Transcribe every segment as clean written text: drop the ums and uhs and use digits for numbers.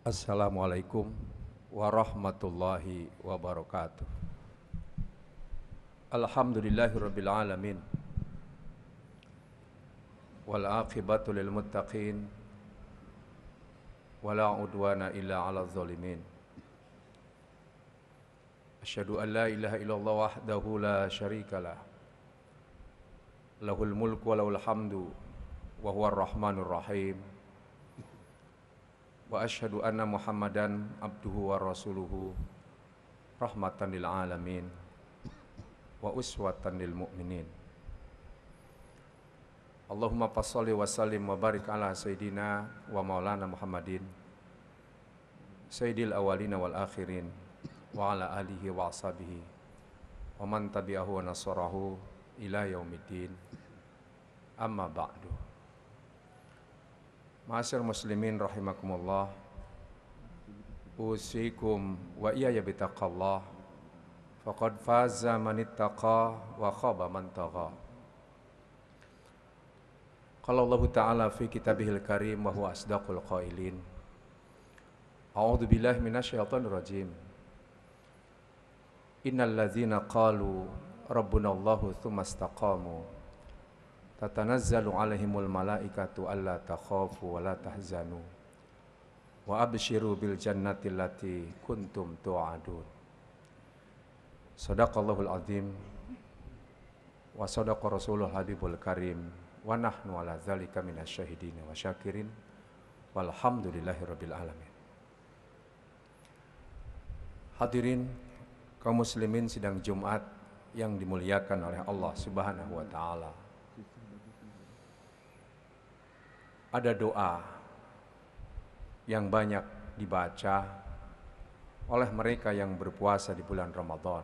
Assalamualaikum warahmatullahi wabarakatuh. Alhamdulillahirabbil alamin. Wal aqibatu lil muttaqin. Wala udwana illa 'alal zalimin. Asyhadu an la ilaha illallah wahdahu la syarikalah. Lahul mulku wa lahul hamdu wa huwar rahmanur rahim. Wa asyhadu anna Muhammadan abduhu wa rasuluhu rahmatan lil alamin wa uswatan lil mu'minin. Allahumma fasholli wa sallim wa barik ala sayyidina wa maulana Muhammadin sayyidil awwalina wal akhirin wa ala alihi wa ashabihi wa man tabi'ahu wa nasarahu ila yaumiddin. Amma ba'du. Ma'asyiral muslimin rahimakumullah. Usikum wa iyaya bitaqallah. Faqad faza man ittaqa wa khaba man tagha. Qala Allah Ta'ala fi kitabihil karim wa huwa asdaqul qailin. A'udzu billahi minasyaitonir rajim. Innal ladzina qalu rabbuna Allahu tsumma istaqamu tatanazzalu alaihimul malaikatu alla takhafu wa la tahzanu wa abshiru bil jannati allati kuntum tu'adun. Shadaqallahul azim wa sadaqa rasulul habibul karim wa nahnu ala dzalika minasyahidin wa syakirin walhamdulillahirabbil alamin. Hadirin kaum muslimin sidang Jumat yang dimuliakan oleh Allah Subhanahu wa taala. Ada doa yang banyak dibaca oleh mereka yang berpuasa di bulan Ramadan.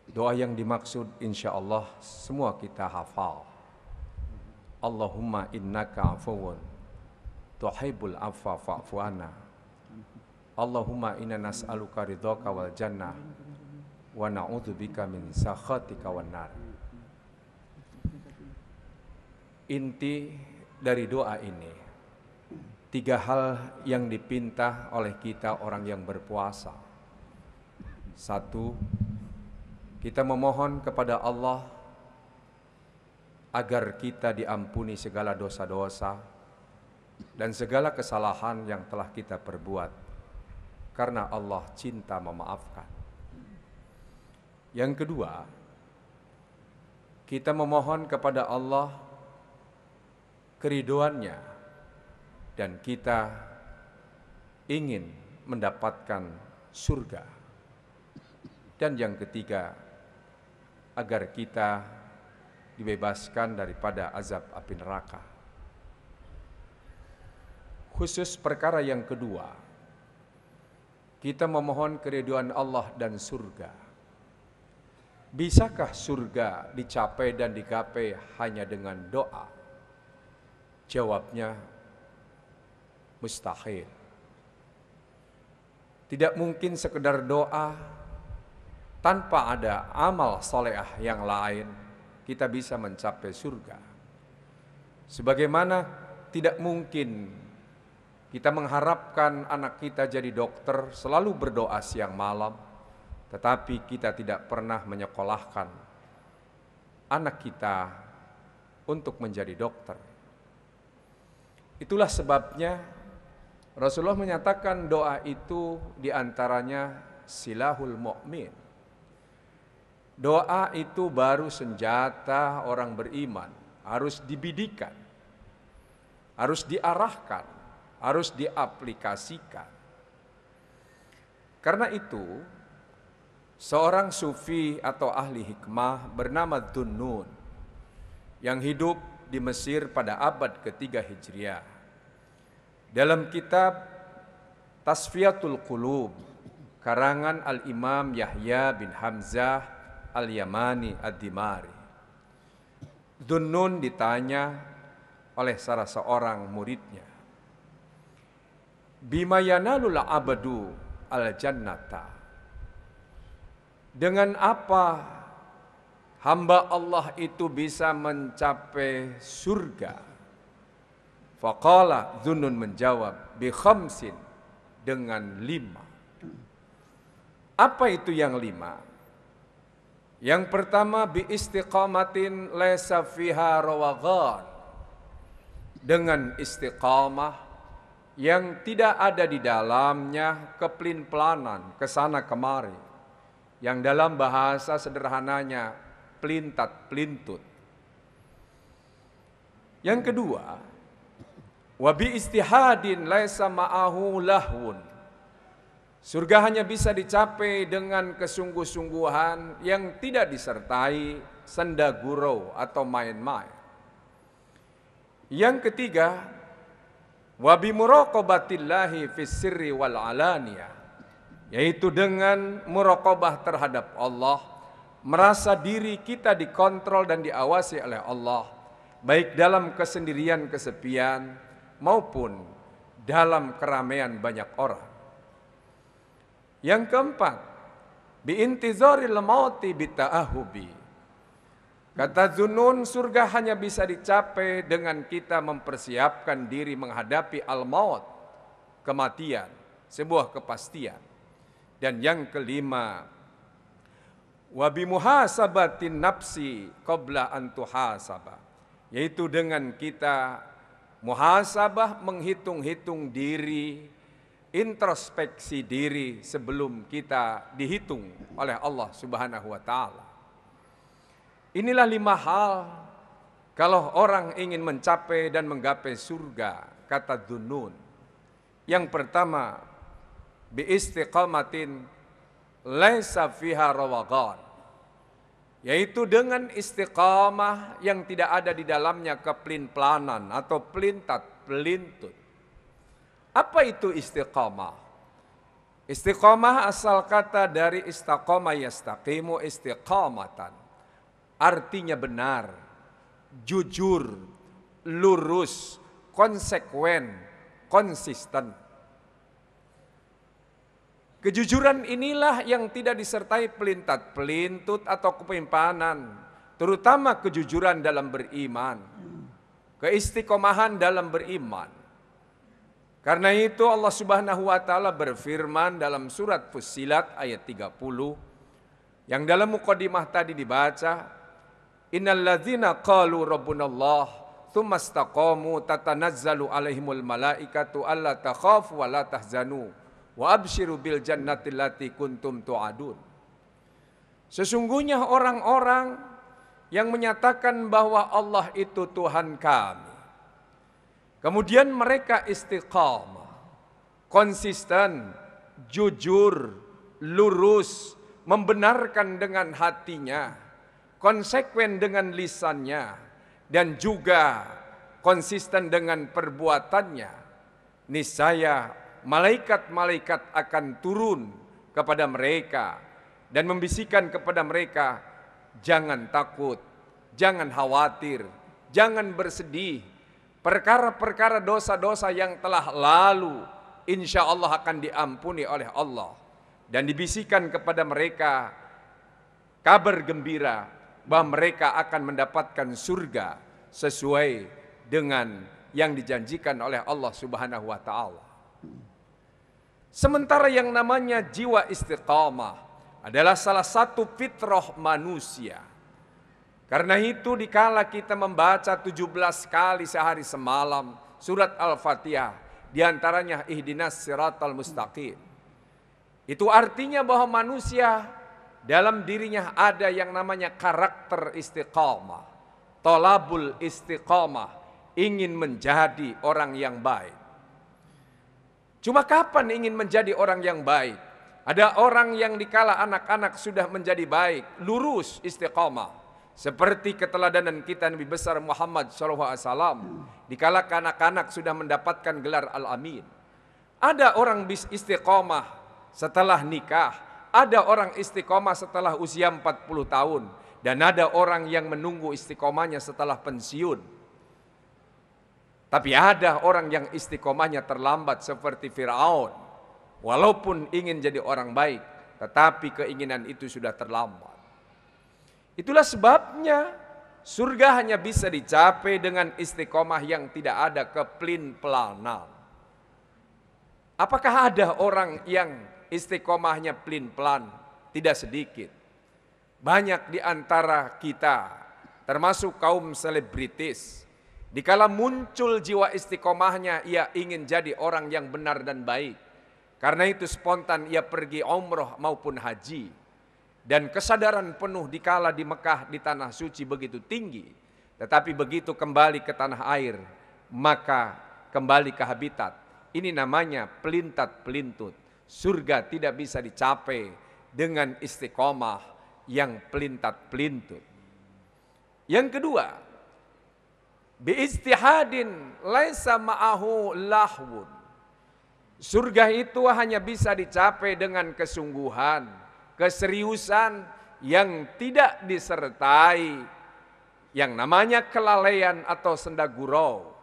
Doa yang dimaksud insya Allah semua kita hafal. Allahumma innaka afuwun tuhibbul afwa fa'fu anna. Allahumma inna nas'aluka ridhaka wal jannah wa na'udzubika min sakhatika wan nar. Inti dari doa ini, 3 hal yang dipinta oleh kita orang yang berpuasa. 1, kita memohon kepada Allah agar kita diampuni segala dosa-dosa dan segala kesalahan yang telah kita perbuat, karena Allah cinta memaafkan. Yang kedua, kita memohon kepada Allah keriduannya dan kita ingin mendapatkan surga. Dan yang ketiga, agar kita dibebaskan daripada azab api neraka. Khusus perkara yang kedua, kita memohon keriduan Allah dan surga. Bisakah surga dicapai dan digapai hanya dengan doa? Jawabnya mustahil. Tidak mungkin sekedar doa tanpa ada amal saleh yang lain kita bisa mencapai surga. Sebagaimana tidak mungkin kita mengharapkan anak kita jadi dokter selalu berdoa siang malam, tetapi kita tidak pernah menyekolahkan anak kita untuk menjadi dokter. Itulah sebabnya Rasulullah menyatakan doa itu diantaranya silahul mu'min. Doa itu baru senjata orang beriman, harus dibidikan, harus diarahkan, harus diaplikasikan. Karena itu, seorang sufi atau ahli hikmah bernama Dhunnun yang hidup di Mesir pada abad ketiga Hijriah. Dalam kitab Tasfiyatul Qulub karangan Al-Imam Yahya bin Hamzah Al-Yamani Ad-Dimari, Dhunnun ditanya oleh salah seorang muridnya, bima yanalul abadu al-jannata, dengan apa hamba Allah itu bisa mencapai surga? Faqala, Zunnun menjawab, bi khamsin, dengan 5. Apa itu yang 5? Yang pertama, bi istiqamatin laisa fiha rawaghan, dengan istiqamah yang tidak ada di dalamnya keplin-pelanan kesana kemari, yang dalam bahasa sederhananya pelintat-pelintut. Yang kedua, wa bi istihadin laisa ma'ahu lahun, surga hanya bisa dicapai dengan kesungguh-sungguhan yang tidak disertai senda gurau atau main-main. Yang ketiga, wa bi muraqabatillahi fis sirri wal alaniyah, yaitu dengan muraqabah terhadap Allah, merasa diri kita dikontrol dan diawasi oleh Allah, baik dalam kesendirian kesepian maupun dalam keramaian banyak orang. Yang keempat, bi intizaril mauti bita'ahubi. Kata Zunnun, surga hanya bisa dicapai dengan kita mempersiapkan diri menghadapi al-maut, kematian, sebuah kepastian. Dan yang kelima, wa bi muhasabatin nafsi qabla an tuhasaba, yaitu dengan kita muhasabah, menghitung-hitung diri, introspeksi diri sebelum kita dihitung oleh Allah Subhanahu wa taala. Inilah 5 hal kalau orang ingin mencapai dan menggapai surga, kata Zunnun. Yang pertama, bi istiqamatin laisa fiha rawaghan, yaitu dengan istiqamah yang tidak ada di dalamnya keplin-pelanan atau pelintat-pelintut. Apa itu istiqamah? Istiqamah asal kata dari istaqama yastaqimu istiqamatan. Artinya benar, jujur, lurus, konsekuen, konsisten. Kejujuran inilah yang tidak disertai pelintat-pelintut atau kepimpanan, terutama kejujuran dalam beriman, keistiqomahan dalam beriman. Karena itu Allah Subhanahu wa taala berfirman dalam surat Fussilat ayat 30 yang dalam mukadimah tadi dibaca, innal ladzina qalu rabbunallah tsumma istaqamu tatanazzalu alaihimul malaikatu alla takhafu wa la tahzanu wa absyiru bil jannati allati kuntum tu'adun. Sesungguhnya orang-orang yang menyatakan bahwa Allah itu Tuhan kami, kemudian mereka istiqamah, konsisten, jujur, lurus, membenarkan dengan hatinya, konsekuen dengan lisannya, dan juga konsisten dengan perbuatannya, niscaya malaikat-malaikat akan turun kepada mereka dan membisikkan kepada mereka, jangan takut, jangan khawatir, jangan bersedih. Perkara-perkara dosa-dosa yang telah lalu insya Allah akan diampuni oleh Allah. Dan dibisikkan kepada mereka kabar gembira bahwa mereka akan mendapatkan surga sesuai dengan yang dijanjikan oleh Allah Subhanahu wa taala. Sementara yang namanya jiwa istiqamah adalah salah satu fitrah manusia. Karena itu dikala kita membaca 17 kali sehari semalam surat Al-Fatihah, diantaranya ihdinas siratal mustaqim, itu artinya bahwa manusia dalam dirinya ada yang namanya karakter istiqamah, tolabul istiqamah, ingin menjadi orang yang baik. Cuma kapan ingin menjadi orang yang baik? Ada orang yang dikala anak-anak sudah menjadi baik, lurus istiqamah. Seperti keteladanan kita Nabi besar Muhammad SAW, dikala anak-anak sudah mendapatkan gelar Al-Amin. Ada orang istiqamah setelah nikah, ada orang istiqomah setelah usia 40 tahun, dan ada orang yang menunggu istiqomahnya setelah pensiun. Tapi ada orang yang istiqomahnya terlambat seperti Fir'aun. Walaupun ingin jadi orang baik, tetapi keinginan itu sudah terlambat. Itulah sebabnya Surga hanya bisa dicapai dengan istiqomah yang tidak ada keplin-pelanan. Apakah ada orang yang istiqomahnya pelin-pelan? Tidak sedikit. Banyak di antara kita, termasuk kaum selebritis, dikala muncul jiwa istiqomahnya, ia ingin jadi orang yang benar dan baik. Karena itu spontan ia pergi umroh maupun haji. Dan kesadaran penuh dikala di Mekah, di tanah suci begitu tinggi. Tetapi begitu kembali ke tanah air, maka kembali ke habitat. Ini namanya pelintat-pelintut. Surga tidak bisa dicapai dengan istiqomah yang pelintat-pelintut. Yang kedua, biistihadin laisa ma'ahu lahwun. Surga itu hanya bisa dicapai dengan kesungguhan, keseriusan yang tidak disertai yang namanya kelalaian atau senda gurau.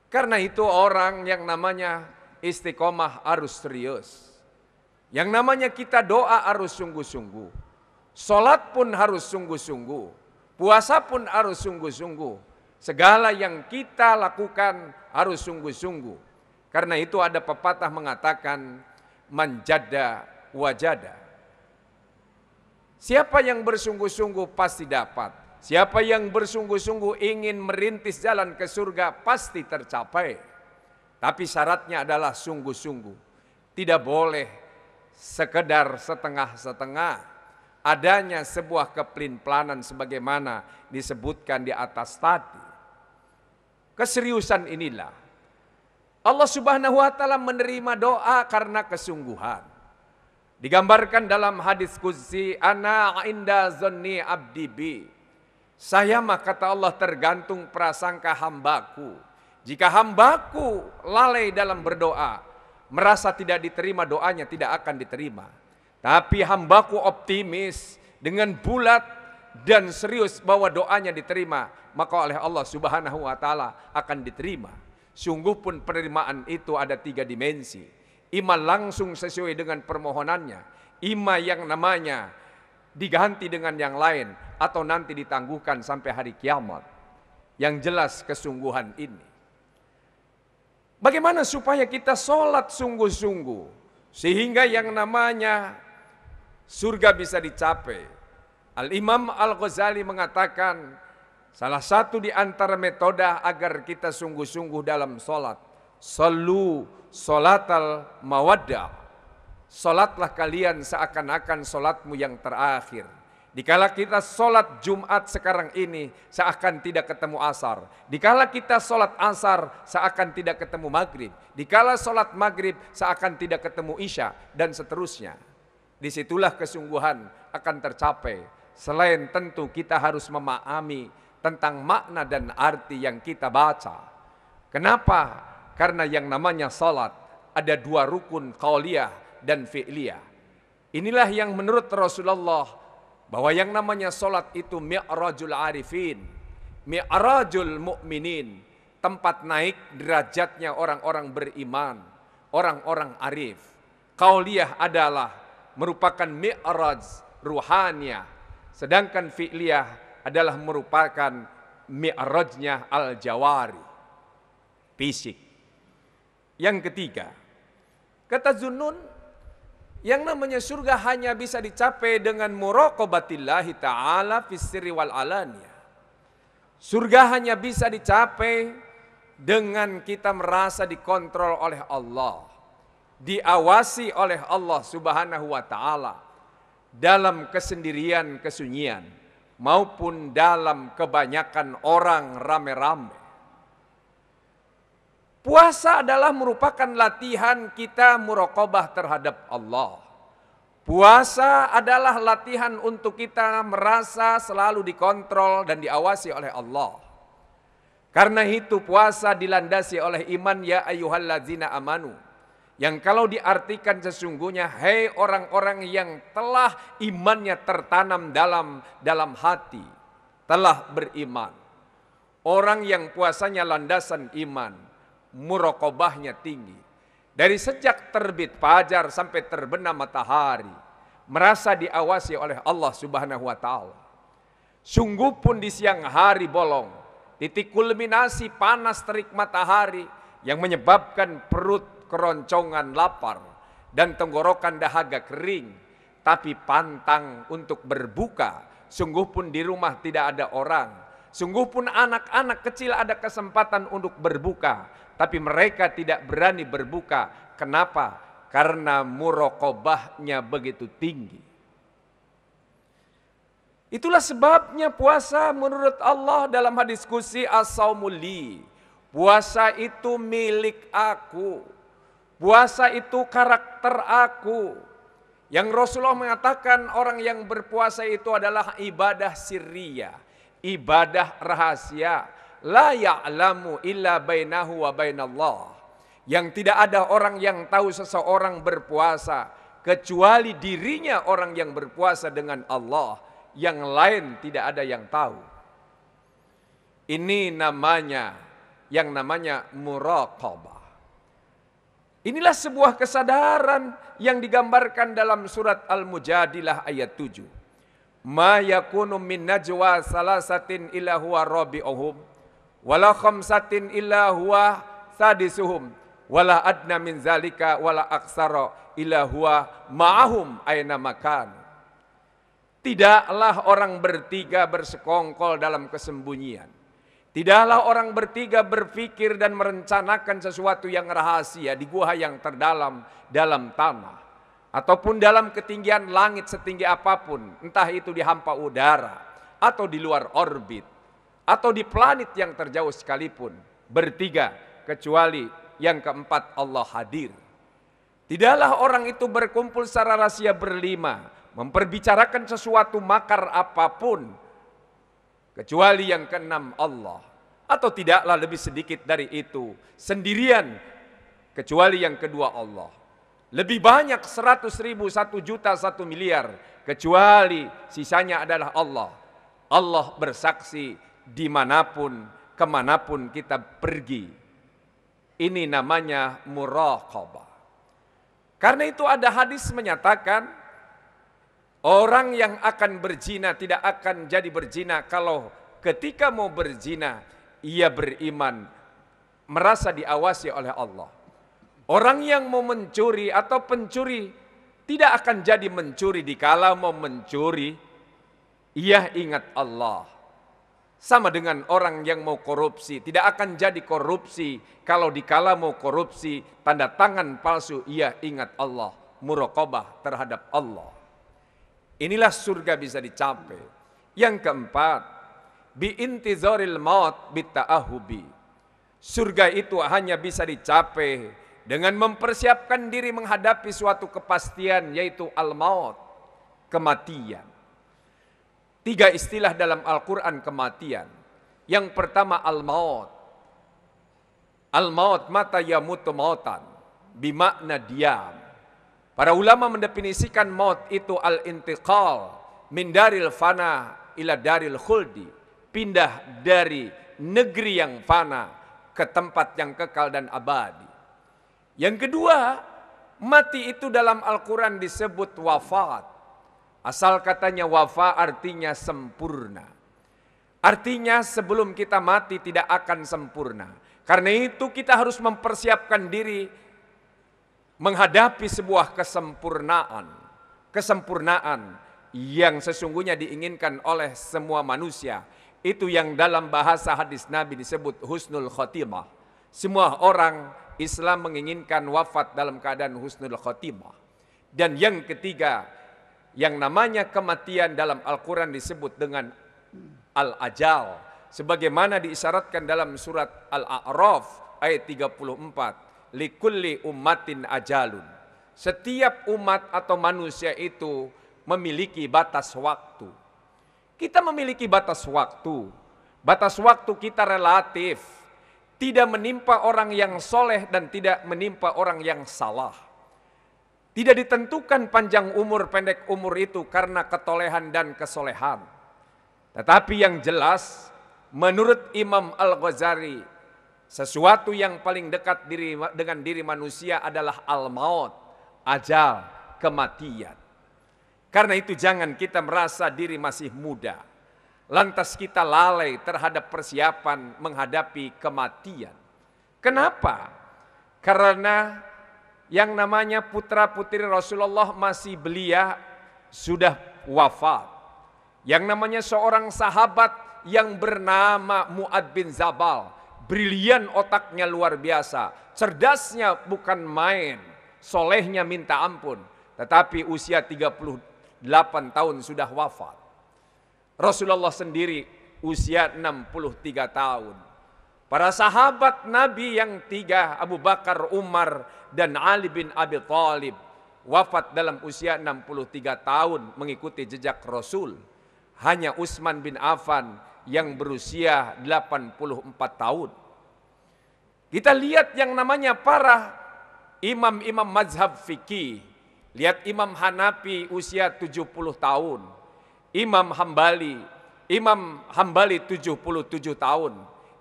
Karena itu orang yang namanya istiqomah harus serius. Yang namanya kita doa harus sungguh-sungguh. Salat pun harus sungguh-sungguh. Puasa pun harus sungguh-sungguh. Segala yang kita lakukan harus sungguh-sungguh. Karena itu ada pepatah mengatakan manjada wajada. Siapa yang bersungguh-sungguh pasti dapat. Siapa yang bersungguh-sungguh ingin merintis jalan ke surga pasti tercapai. Tapi syaratnya adalah sungguh-sungguh. Tidak boleh sekedar setengah-setengah. Adanya sebuah keplin-pelanan sebagaimana disebutkan di atas tadi. Keseriusan inilah Allah Subhanahu wa taala menerima doa karena kesungguhan. Digambarkan dalam hadis qudsi, ana inda zanni abdi bi. Saya mah kata Allah tergantung prasangka hambaku. Jika hambaku lalai dalam berdoa, merasa tidak diterima doanya tidak akan diterima. Tapi hambaku optimis dengan bulat dan serius bahwa doanya diterima, maka oleh Allah Subhanahu wa taala akan diterima. Sungguh pun penerimaan itu ada 3 dimensi. Ima langsung sesuai dengan permohonannya, ima yang namanya diganti dengan yang lain, atau nanti ditangguhkan sampai hari kiamat. Yang jelas kesungguhan ini. Bagaimana supaya kita sholat sungguh-sungguh sehingga yang namanya surga bisa dicapai? Al-Imam Al-Ghazali mengatakan salah satu di antara metode agar kita sungguh-sungguh dalam sholat, sallu sholatal mawaddah. Sholatlah kalian seakan-akan sholatmu yang terakhir. Dikala kita sholat Jumat sekarang ini, seakan tidak ketemu asar. Dikala kita sholat asar, seakan tidak ketemu maghrib. Dikala sholat maghrib, seakan tidak ketemu isya, dan seterusnya. Disitulah kesungguhan akan tercapai. Selain tentu kita harus memahami tentang makna dan arti yang kita baca. Kenapa? Karena yang namanya sholat ada 2 rukun qauliyah dan fi'liyah. Inilah yang menurut Rasulullah bahwa yang namanya solat itu mi'rajul arifin, mi'rajul mu'minin, tempat naik derajatnya orang-orang beriman, orang-orang arif. Qauliyah adalah merupakan mi'raj ruhaniyah, sedangkan fi'liyah adalah merupakan mi'rajnya al-jawari, fisik. Yang ketiga, kata Zunnun, yang namanya surga hanya bisa dicapai dengan muraqabatillahi ta'ala fis sirri wal alaniyah. Surga hanya bisa dicapai dengan kita merasa dikontrol oleh Allah, diawasi oleh Allah Subhanahu wa taala dalam kesendirian kesunyian maupun dalam kebanyakan orang rame-rame. Puasa adalah merupakan latihan kita muraqabah terhadap Allah. Puasa adalah latihan untuk kita merasa selalu dikontrol dan diawasi oleh Allah. Karena itu puasa dilandasi oleh iman ya ayyuhallazina amanu. Yang kalau diartikan sesungguhnya, hei orang-orang yang telah imannya tertanam dalam hati, telah beriman. Orang yang puasanya landasan iman, muraqabahnya tinggi. Dari sejak terbit fajar sampai terbenam matahari, merasa diawasi oleh Allah Subhanahu wa taala. Sungguh pun di siang hari bolong, titik kulminasi panas terik matahari yang menyebabkan perut keroncongan lapar dan tenggorokan dahaga kering, tapi pantang untuk berbuka. Sungguh pun di rumah tidak ada orang, sungguh pun anak-anak kecil ada kesempatan untuk berbuka, tapi mereka tidak berani berbuka. Kenapa? Karena muraqabahnya begitu tinggi. Itulah sebabnya puasa menurut Allah dalam hadis qudsi as-saumu li. Puasa itu milik aku. Puasa itu karakter aku. Yang Rasulullah mengatakan orang yang berpuasa itu adalah ibadah sirriyah, ibadah rahasia. La ya'lamu illa bainahu wa bainallah. Yang tidak ada orang yang tahu seseorang berpuasa kecuali dirinya orang yang berpuasa dengan Allah. Yang lain tidak ada yang tahu. Ini namanya yang namanya muraqabah. Inilah sebuah kesadaran yang digambarkan dalam surat Al-Mujadilah ayat 7. Ma yakunu min najwa salasatin illa huwa rabi'uhum wala khamsatin illa huwa sadisuhum wala adna min zalika wala aksara illa huwa ma'ahum aina makan. Tidaklah orang bertiga bersekongkol dalam kesembunyian. Tidaklah orang bertiga berpikir dan merencanakan sesuatu yang rahasia di gua yang terdalam dalam tanah. Ataupun dalam ketinggian langit setinggi apapun. Entah itu di hampa udara atau di luar orbit. Atau di planet yang terjauh sekalipun. Bertiga kecuali yang keempat Allah hadir. Tidaklah orang itu berkumpul secara rahasia berlima. Memperbicarakan sesuatu makar apapun kecuali yang keenam Allah, atau tidaklah lebih sedikit dari itu sendirian kecuali yang kedua Allah. Lebih banyak 100.000, 1 juta, 1 miliar kecuali sisanya adalah Allah. Allah bersaksi dimanapun, kemanapun kita pergi. Ini namanya muraqabah. Karena itu ada hadis menyatakan orang yang akan berzina tidak akan jadi berzina kalau ketika mau berzina ia beriman, merasa diawasi oleh Allah. Orang yang mau mencuri atau pencuri tidak akan jadi mencuri dikala mau mencuri ia ingat Allah. Sama dengan orang yang mau korupsi tidak akan jadi korupsi kalau dikala mau korupsi tanda tangan palsu ia ingat Allah, muraqabah terhadap Allah. Inilah surga bisa dicapai. Yang keempat, biintizaril maut bitta'ahubi. Surga itu hanya bisa dicapai dengan mempersiapkan diri menghadapi suatu kepastian, yaitu al-maut, kematian. 3 istilah dalam Al-Quran kematian. Yang pertama al-maut. Al-maut mata yamutu mautan, bimakna diam. Para ulama mendefinisikan maut itu al-intiqal min daril fana ila daril khuldi. Pindah dari negeri yang fana ke tempat yang kekal dan abadi. Yang kedua, mati itu dalam Al-Quran disebut wafat. Asal katanya wafa artinya sempurna. Artinya sebelum kita mati tidak akan sempurna. Karena itu kita harus mempersiapkan diri menghadapi sebuah kesempurnaan. Kesempurnaan yang sesungguhnya diinginkan oleh semua manusia. Itu yang dalam bahasa hadis Nabi disebut husnul khotimah. Semua orang Islam menginginkan wafat dalam keadaan husnul khotimah. Dan yang ketiga, yang namanya kematian dalam Al-Quran disebut dengan al-ajal. Sebagaimana diisyaratkan dalam surat Al-A'raf ayat 34. Likulli ummatin ajalun. Setiap umat atau manusia itu memiliki batas waktu. Kita memiliki batas waktu. Batas waktu kita relatif. Tidak menimpa orang yang soleh dan tidak menimpa orang yang salah. Tidak ditentukan panjang umur pendek umur itu karena ketolehan dan kesolehan. Tetapi yang jelas menurut Imam Al-Ghazali, sesuatu yang paling dekat dengan diri manusia adalah al-maut, ajal, kematian. Karena itu jangan kita merasa diri masih muda. Lantas kita lalai terhadap persiapan menghadapi kematian. Kenapa? Karena yang namanya putra-putri Rasulullah masih belia sudah wafat. Yang namanya seorang sahabat yang bernama Mu'ad bin Zabal, brilian otaknya luar biasa, cerdasnya bukan main, solehnya minta ampun, tetapi usia 38 tahun sudah wafat. Rasulullah sendiri usia 63 tahun. Para sahabat Nabi yang tiga, Abu Bakar, Umar, dan Ali bin Abi Thalib, wafat dalam usia 63 tahun mengikuti jejak Rasul. Hanya Utsman bin Affan yang berusia 84 tahun. Kita lihat yang namanya para imam-imam mazhab fikih. Lihat Imam Hanafi usia 70 tahun. Imam Hambali 77 tahun.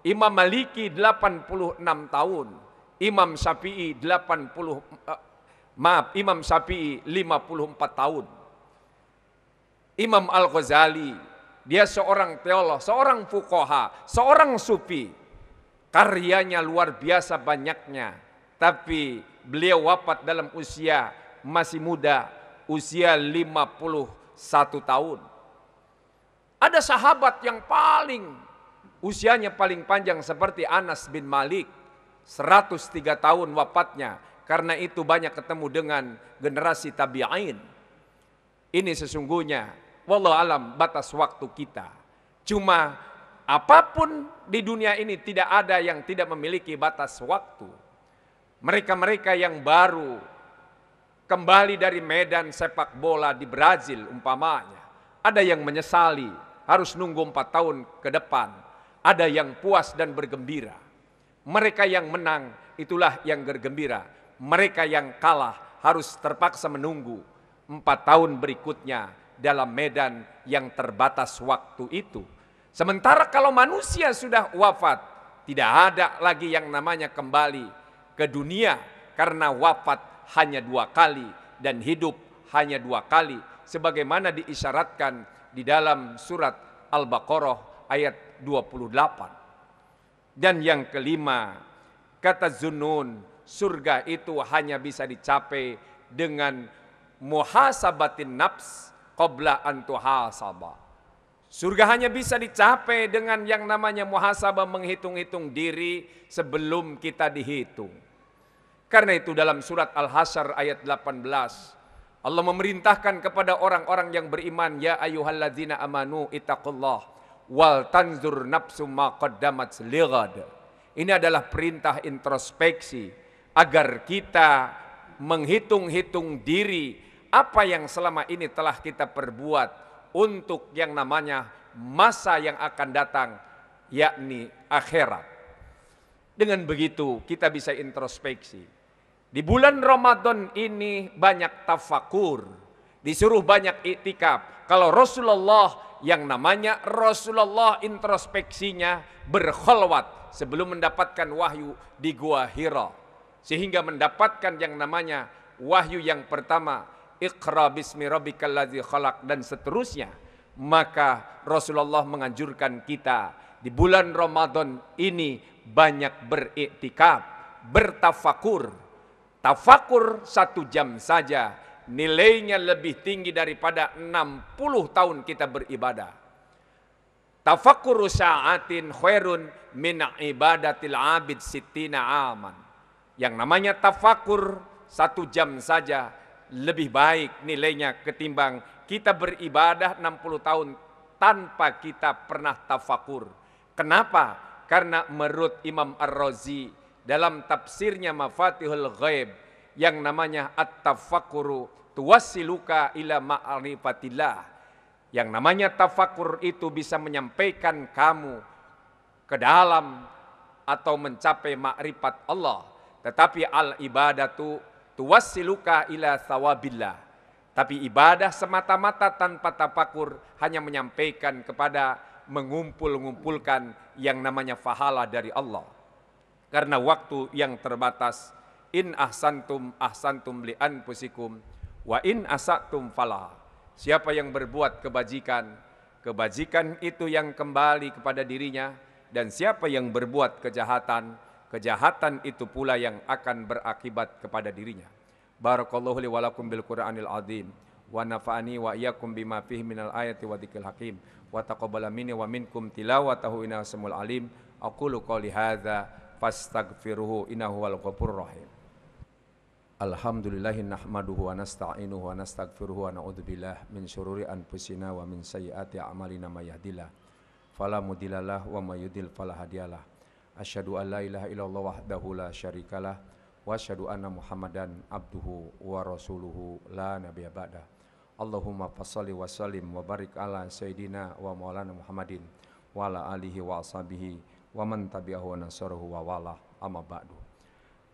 Imam Maliki 86 tahun. Imam Syafi'i 54 tahun. Imam Al-Ghazali, dia seorang teolog, seorang fuqaha, seorang sufi. Karyanya luar biasa banyaknya, tapi beliau wafat dalam usia masih muda, usia 51 tahun. Ada sahabat yang usianya paling panjang seperti Anas bin Malik, 103 tahun wafatnya. Karena itu banyak ketemu dengan generasi tabi'in. Ini sesungguhnya wallahu alam batas waktu kita. Cuma apapun di dunia ini tidak ada yang tidak memiliki batas waktu. Mereka-mereka yang baru kembali dari medan sepak bola di Brazil umpamanya, ada yang menyesali harus nunggu 4 tahun ke depan. Ada yang puas dan bergembira. Mereka yang menang itulah yang bergembira. Mereka yang kalah harus terpaksa menunggu 4 tahun berikutnya dalam medan yang terbatas waktu itu. Sementara kalau manusia sudah wafat, tidak ada lagi yang namanya kembali ke dunia. Karena wafat hanya 2 kali dan hidup hanya 2 kali. Sebagaimana diisyaratkan di dalam surat Al-Baqarah ayat 28. Dan yang kelima, kata Zunnun, surga itu hanya bisa dicapai dengan muhasabatin nafs qabla an tuhasaba. Surga hanya bisa dicapai dengan yang namanya muhasabah, menghitung-hitung diri sebelum kita dihitung. Karena itu dalam surat Al-Hasyr ayat 18, Allah memerintahkan kepada orang-orang yang beriman, ya ayyuhalladzina amanu ittaqullah wal tanzur nafsum ma qaddamat lighad. Ini adalah perintah introspeksi agar kita menghitung-hitung diri apa yang selama ini telah kita perbuat untuk yang namanya masa yang akan datang, yakni akhirat. Dengan begitu kita bisa introspeksi. Di bulan Ramadan ini banyak tafakur, disuruh banyak iktikaf. Kalau Rasulullah, yang namanya Rasulullah introspeksinya berkholwat sebelum mendapatkan wahyu di Gua Hira, sehingga mendapatkan yang namanya wahyu yang pertama, Iqra bismi rabbikal ladzi khalaq, dan seterusnya. Maka Rasulullah menganjurkan kita di bulan Ramadan ini banyak beriktikaf, bertafakur. Tafakur 1 jam saja nilainya lebih tinggi daripada 60 tahun kita beribadah. Tafakur sa'atin khairun min ibadatil abid sittina aman. Yang namanya tafakur 1 jam saja lebih baik nilainya ketimbang kita beribadah 60 tahun tanpa kita pernah tafakur. Kenapa? Karena menurut Imam Ar-Razi dalam tafsirnya Mafatihul Ghaib, yang namanya at-tafakkuru tuwassiluka ila ma'rifatillah. Yang namanya tafakur itu bisa menyampaikan kamu ke dalam atau mencapai makrifat Allah. Tetapi al-ibadatu tuwassiluka ila thawabillah. Tapi ibadah semata-mata tanpa tafakur hanya menyampaikan kepada mengumpulkan yang namanya pahala dari Allah. Karena waktu yang terbatas, in ahsantum ahsantum li anfusikum wa in asatum falah. Siapa yang berbuat kebajikan, kebajikan itu yang kembali kepada dirinya, dan siapa yang berbuat kejahatan, kejahatan itu pula yang akan berakibat kepada dirinya. Barakallahu li wa lakum bil Qur'anil azim wa nafa'ani wa iyyakum bima fihi minal ayati wa dzikril hakim wa taqabbala minni wa minkum tilawatahu innahu samul alim. Aqulu qouli hadza fastaghfiruhu innahu wal ghafurur rahim. Alhamdulillahi nahmaduhu wa nasta'inuhu wa nastaghfiruhu wa na'udzubillah min syururi anfusina wa min sayyiati a'malina may yahdihillah fala mudhillalah wa may yudhlil fala hadiyalah. Asyhadu an la ilaha illallah wahdahu la syarikalah wa asyhadu anna Muhammadan abduhu wa rasuluhu la nabiyya ba'da. Allahumma fashalli wa sallim wa barik ala sayyidina wa maulana Muhammadin wa ala alihi wa ashabihi wa man tabi'ahu wa nasarahu wa wala amma ba'du.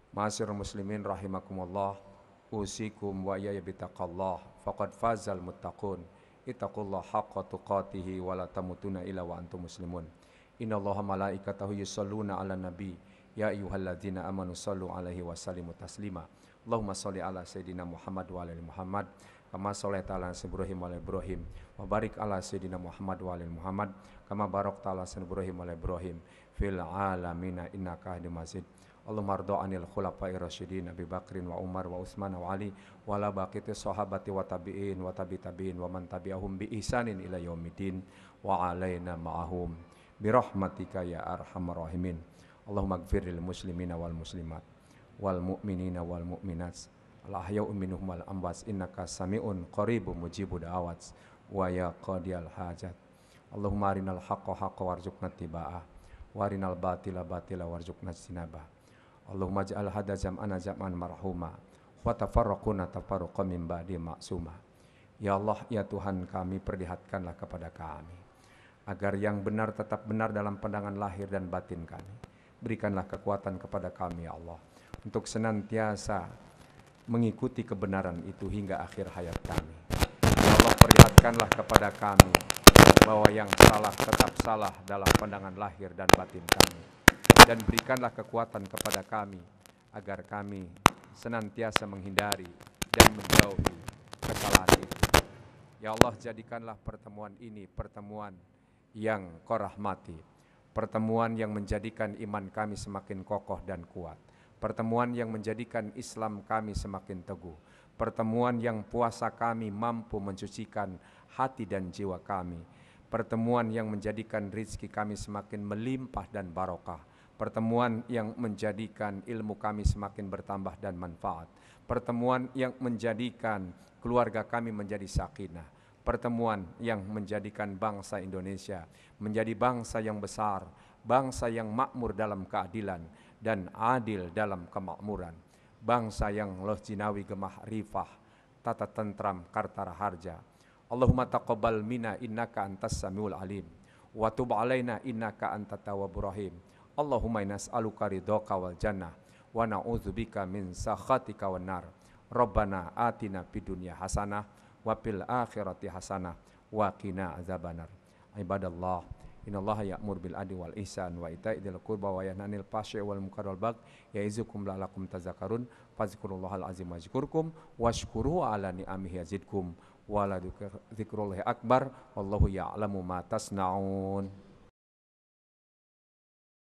Ma'asyiral muslimin rahimakumullah, usikum wa iyaya bitaqallah faqad fazal muttaqun. Ittaqullah haqqa tuqatihi wa la tamutunna illa wa antum muslimun. Innallaha malaikatahu yusholluna 'alan nabi ya ayyuhalladzina amanu shallu 'alaihi wa sallimu taslima. Allahumma shalli ala sayidina Muhammad wa ala ali Muhammad kama shallaita ala Ibrahim wa ala Ibrahim wa barik ala sayidina Muhammad wa ala Muhammad kama barakta ala Ibrahim wa ala Ibrahim fil alamin innaka Hamidum Majid. Allahumma arda anil khulafa'ir rasyidin Abi Bakrin wa Umar wa Utsman wa Ali wa la baqiti sahabati wa tabi'in wa tabi'in wa man tabi'ahum bi ihsanin ila yaumiddin wa alaina ma'ahum bi rahmatika ya arhamar rahimin. Allahumma ighfir lil muslimina wal muslimat wal mu'minina wal mu'minat al ahya'u minhum wal amwat innaka sami'un qaribun mujibud da'awat wa ya qadiyal hajat. Allahumma arinal haqqa haqqan warzuqna ittiba'ah wa arinal batila batila warzuqna ijtinabah. Allahumma ja'al hada jam'ana jam'an marhuma wa tafarraquna tafarruqan min ba'di maksuma. Ya Allah, ya Tuhan kami, perlihatkanlah kepada kami agar yang benar tetap benar dalam pandangan lahir dan batin kami. Berikanlah kekuatan kepada kami ya Allah untuk senantiasa mengikuti kebenaran itu hingga akhir hayat kami. Ya Allah, perlihatkanlah kepada kami bahwa yang salah tetap salah dalam pandangan lahir dan batin kami. Dan berikanlah kekuatan kepada kami agar kami senantiasa menghindari dan menjauhi kesalahan itu. Ya Allah, jadikanlah pertemuan ini pertemuan yang Kau rahmati, pertemuan yang menjadikan iman kami semakin kokoh dan kuat, pertemuan yang menjadikan Islam kami semakin teguh, pertemuan yang puasa kami mampu mencucikan hati dan jiwa kami, pertemuan yang menjadikan rizki kami semakin melimpah dan barokah, pertemuan yang menjadikan ilmu kami semakin bertambah dan manfaat, pertemuan yang menjadikan keluarga kami menjadi sakinah, pertemuan yang menjadikan bangsa Indonesia menjadi bangsa yang besar, bangsa yang makmur dalam keadilan dan adil dalam kemakmuran, bangsa yang loh jinawi gemah rifah, tata tentram kartara harja. Allahumma taqabbal minna innaka antas samiul alim wa tub alaina innaka antat tawwabur rahim. Allahumma nas'aluka ridhaka wal jannah wa na'udzubika min sakhatika wan nar. Rabbana atina fid dunya hasanah wa fil akhirati hasanah wa qina azabannar. Ibadallah, innallaha ya'muru bil adli wal ihsan wa ita'i dzil qurba wa yanha 'anil fahsya'i wal munkari wal baghi ya'izukum la'allakum tadhakkarun. Fadhkurullahal azim wazkurkum washkuru ala ni'amihi yazidkum wa la dzikrullahi akbar wallahu ya'lamu ma tasna'un.